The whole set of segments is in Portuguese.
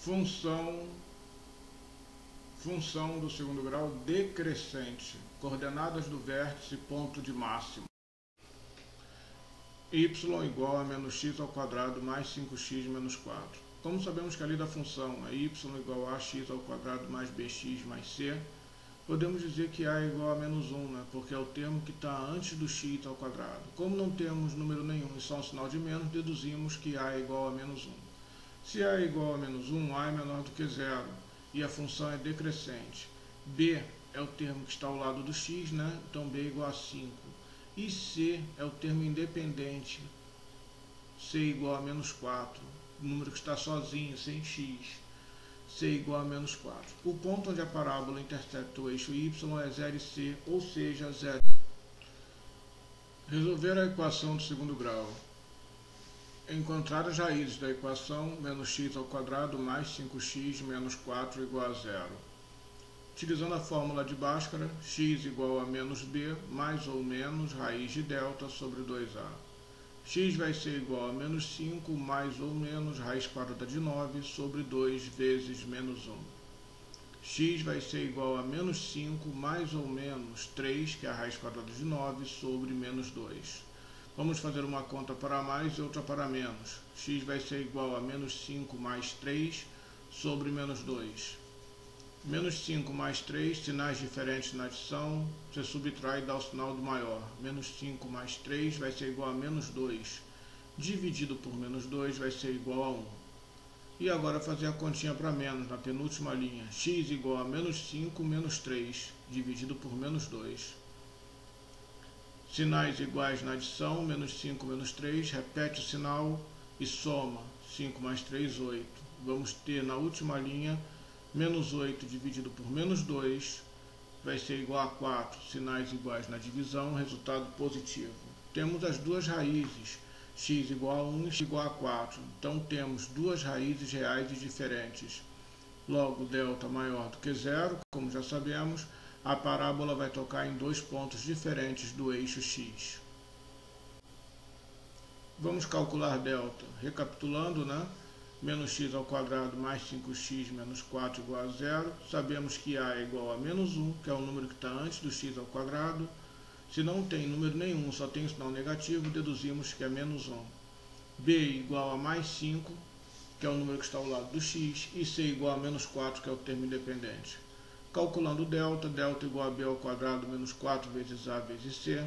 Função do segundo grau decrescente. Coordenadas do vértice, ponto de máximo. Y igual a menos x ao quadrado mais 5x menos 4. Como sabemos que a lei da função é y igual a x ao quadrado mais bx mais c, podemos dizer que a é igual a menos 1, né? Porque é o termo que está antes do x ao quadrado. Como não temos número nenhum e só um sinal de menos, deduzimos que a é igual a menos 1. Se a é igual a menos 1, a é menor do que zero e a função é decrescente. B é o termo que está ao lado do x, né? Então b é igual a 5. E C é o termo independente, C igual a menos 4, o número que está sozinho, sem x, C igual a menos 4. O ponto onde a parábola intercepta o eixo y é 0 e C, ou seja, 0. Resolver a equação do segundo grau. Encontrar as raízes da equação menos x ao quadrado mais 5x menos 4 igual a 0. Utilizando a fórmula de Bhaskara, x igual a menos b mais ou menos raiz de delta sobre 2a. X vai ser igual a menos 5 mais ou menos raiz quadrada de 9 sobre 2 vezes menos 1. X vai ser igual a menos 5 mais ou menos 3, que é a raiz quadrada de 9, sobre menos 2. Vamos fazer uma conta para mais e outra para menos. X vai ser igual a menos 5 mais 3 sobre menos 2. Menos 5 mais 3, sinais diferentes na adição, você subtrai e dá o sinal do maior. Menos 5 mais 3 vai ser igual a menos 2. Dividido por menos 2 vai ser igual a 1. E agora fazer a continha para menos, na penúltima linha. X igual a menos 5 menos 3, dividido por menos 2. Sinais iguais na adição, menos 5 menos 3, repete o sinal e soma. 5 mais 3, 8. Vamos ter na última linha menos 8 dividido por menos 2 vai ser igual a 4, sinais iguais na divisão, resultado positivo. Temos as duas raízes, x igual a 1 e x igual a 4. Então temos duas raízes reais e diferentes. Logo, delta maior do que zero, como já sabemos, a parábola vai tocar em dois pontos diferentes do eixo x. Vamos calcular delta. Recapitulando, né? Menos x ao quadrado mais 5x menos 4 igual a 0. Sabemos que a é igual a menos 1, que é o número que está antes do x ao quadrado. Se não tem número nenhum, só tem sinal negativo, deduzimos que é menos 1. B igual a mais 5, que é o número que está ao lado do x. E C igual a menos 4, que é o termo independente. Calculando delta, delta igual a b ao quadrado menos 4 vezes a vezes c.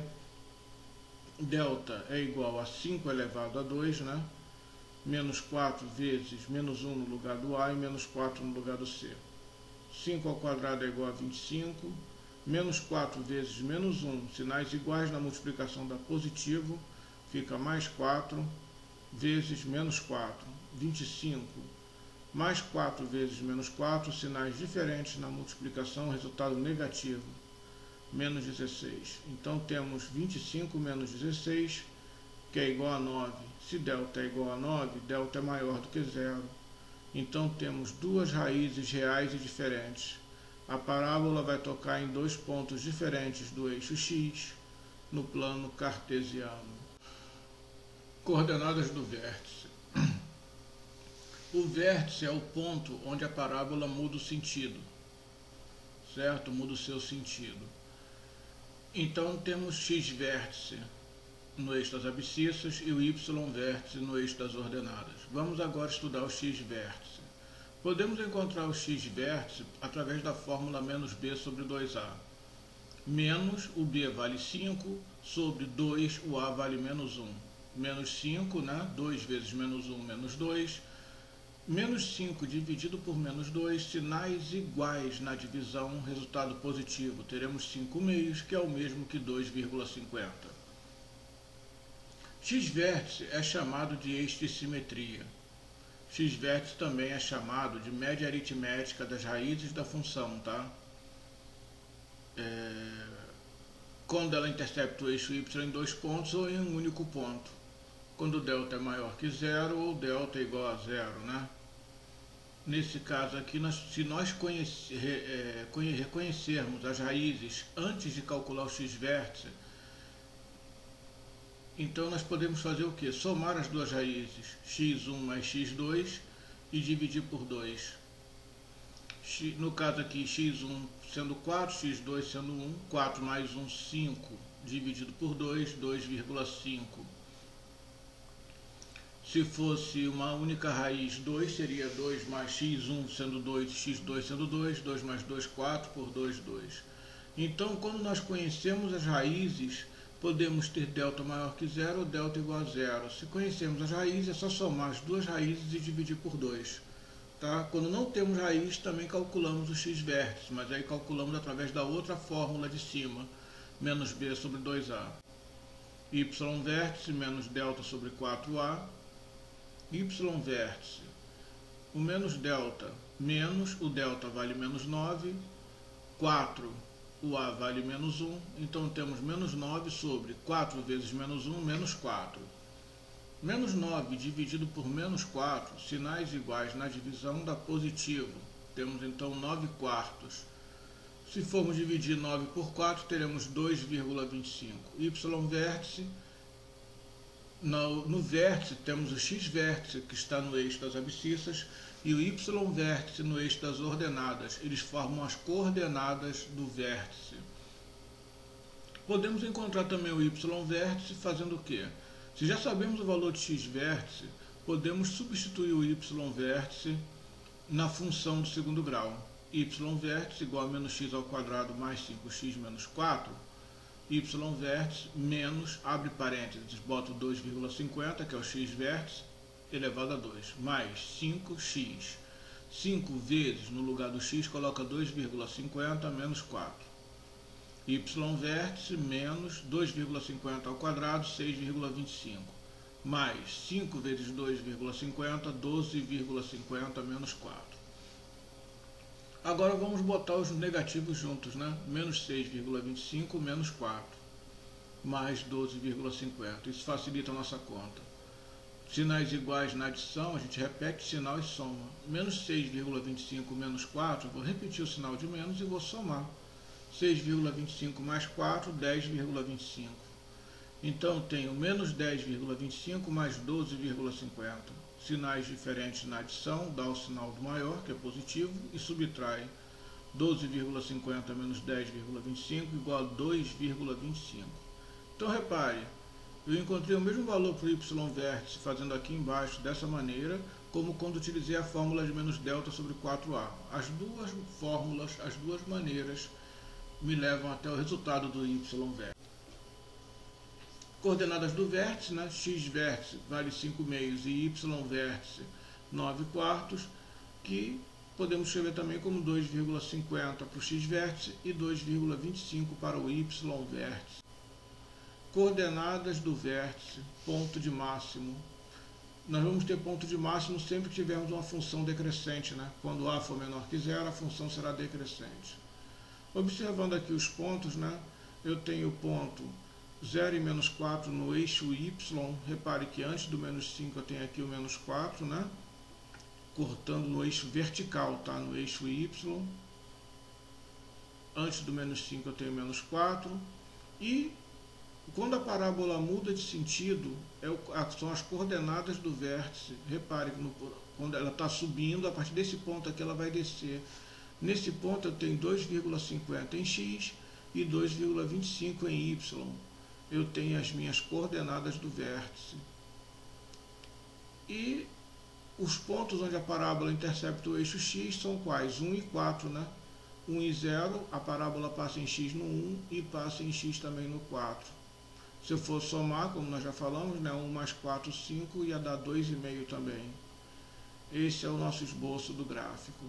Delta é igual a 5 elevado a 2, né? Menos 4 vezes menos 1 no lugar do A e menos 4 no lugar do C. 5 ao quadrado é igual a 25. Menos 4 vezes menos 1, sinais iguais na multiplicação dá positivo, fica mais 4 vezes menos 4, 25. Mais 4 vezes menos 4, sinais diferentes na multiplicação, resultado negativo, menos 16. Então temos 25 menos 16, que é igual a 9. Se delta é igual a 9, delta é maior do que zero. Então temos duas raízes reais e diferentes. A parábola vai tocar em dois pontos diferentes do eixo x no plano cartesiano. Coordenadas do vértice. O vértice é o ponto onde a parábola muda o sentido, certo? Muda o seu sentido. Então temos x vértice no eixo das abscissas e o y vértice no eixo das ordenadas. Vamos agora estudar o x vértice. Podemos encontrar o x vértice através da fórmula menos b sobre 2a. Menos, o b vale 5, sobre 2, o a vale menos 1. Menos 5, né? 2 vezes menos 1, menos 2. Menos 5 dividido por menos 2, sinais iguais na divisão, resultado positivo. Teremos 5 meios, que é o mesmo que 2,50. X-vértice é chamado de eixo de simetria. X-vértice também é chamado de média aritmética das raízes da função, tá? Quando ela intercepta o eixo y em dois pontos ou em um único ponto. Quando delta é maior que zero ou delta é igual a zero, né? Nesse caso aqui, se nós reconhecermos as raízes antes de calcular o x-vértice, então nós podemos fazer o quê? Somar as duas raízes, x1 mais x2, e dividir por 2. No caso aqui, x1 sendo 4, x2 sendo 1, 4 mais 1, 5, dividido por 2, 2,5. Se fosse uma única raiz, 2 seria 2 mais x1 sendo 2, x2 sendo 2, 2 mais 2, 4, por 2, 2. Então, quando nós conhecemos as raízes, podemos ter delta maior que 0 ou delta igual a 0. Se conhecemos as raízes, é só somar as duas raízes e dividir por 2. Tá? Quando não temos raiz, também calculamos o x vértice, mas aí calculamos através da outra fórmula de cima, menos b sobre 2a. Y vértice menos delta sobre 4a. Y vértice, o menos delta, menos, o delta vale menos 9, 4, o a vale menos 1, então temos menos 9 sobre 4 vezes menos 1, menos 4. Menos 9 dividido por menos 4, sinais iguais na divisão dá positivo, temos então 9 quartos. Se formos dividir 9 por 4, teremos 2,25. Y vértice, no vértice temos o x vértice que está no eixo das abscissas e o y vértice no eixo das ordenadas. Eles formam as coordenadas do vértice. Podemos encontrar também o y vértice fazendo o quê? Se já sabemos o valor de x vértice, podemos substituir o y vértice na função do segundo grau. Y vértice igual a menos x ao quadrado mais 5x menos 4. Y vértice menos, abre parênteses, boto 2,50, que é o x vértice, elevado a 2, mais 5x. 5 vezes, no lugar do x, coloca 2,50 menos 4. Y vértice menos 2,50 ao quadrado, 6,25. Mais 5 vezes 2,50, 12,50 menos 4. Agora vamos botar os negativos juntos, né? Menos 6,25 menos 4, mais 12,50. Isso facilita a nossa conta. Sinais iguais na adição, a gente repete o sinal e soma. Menos 6,25 menos 4, vou repetir o sinal de menos e vou somar. 6,25 mais 4, 10,25. Então tenho menos 10,25 mais 12,50. Sinais diferentes na adição, dá o sinal do maior, que é positivo, e subtrai 12,50 menos 10,25 igual a 2,25. Então repare, eu encontrei o mesmo valor para o y vértice fazendo aqui embaixo dessa maneira, como quando utilizei a fórmula de menos delta sobre 4a. As duas fórmulas, as duas maneiras, me levam até o resultado do y vértice. Coordenadas do vértice, né? X vértice vale 5 meios e y vértice 9 quartos, que podemos escrever também como 2,50 para o x vértice e 2,25 para o y vértice. Coordenadas do vértice, ponto de máximo. Nós vamos ter ponto de máximo sempre que tivermos uma função decrescente, né? Quando a for menor que zero, a função será decrescente. Observando aqui os pontos, né? Eu tenho o ponto 0 e menos 4 no eixo y. Repare que antes do menos 5 eu tenho aqui o menos 4, né? Cortando no eixo vertical, tá? No eixo y. Antes do menos 5 eu tenho menos 4. E quando a parábola muda de sentido, são as coordenadas do vértice. Repare que quando ela está subindo, a partir desse ponto aqui ela vai descer. Nesse ponto eu tenho 2,50 em x e 2,25 em y. Eu tenho as minhas coordenadas do vértice. E os pontos onde a parábola intercepta o eixo x são quais? 1 e 4, né? 1 e 0, a parábola passa em x no 1 e passa em x também no 4. Se eu for somar, como nós já falamos, né? 1 mais 4, 5, ia dar 2,5 também. Esse é o nosso esboço do gráfico.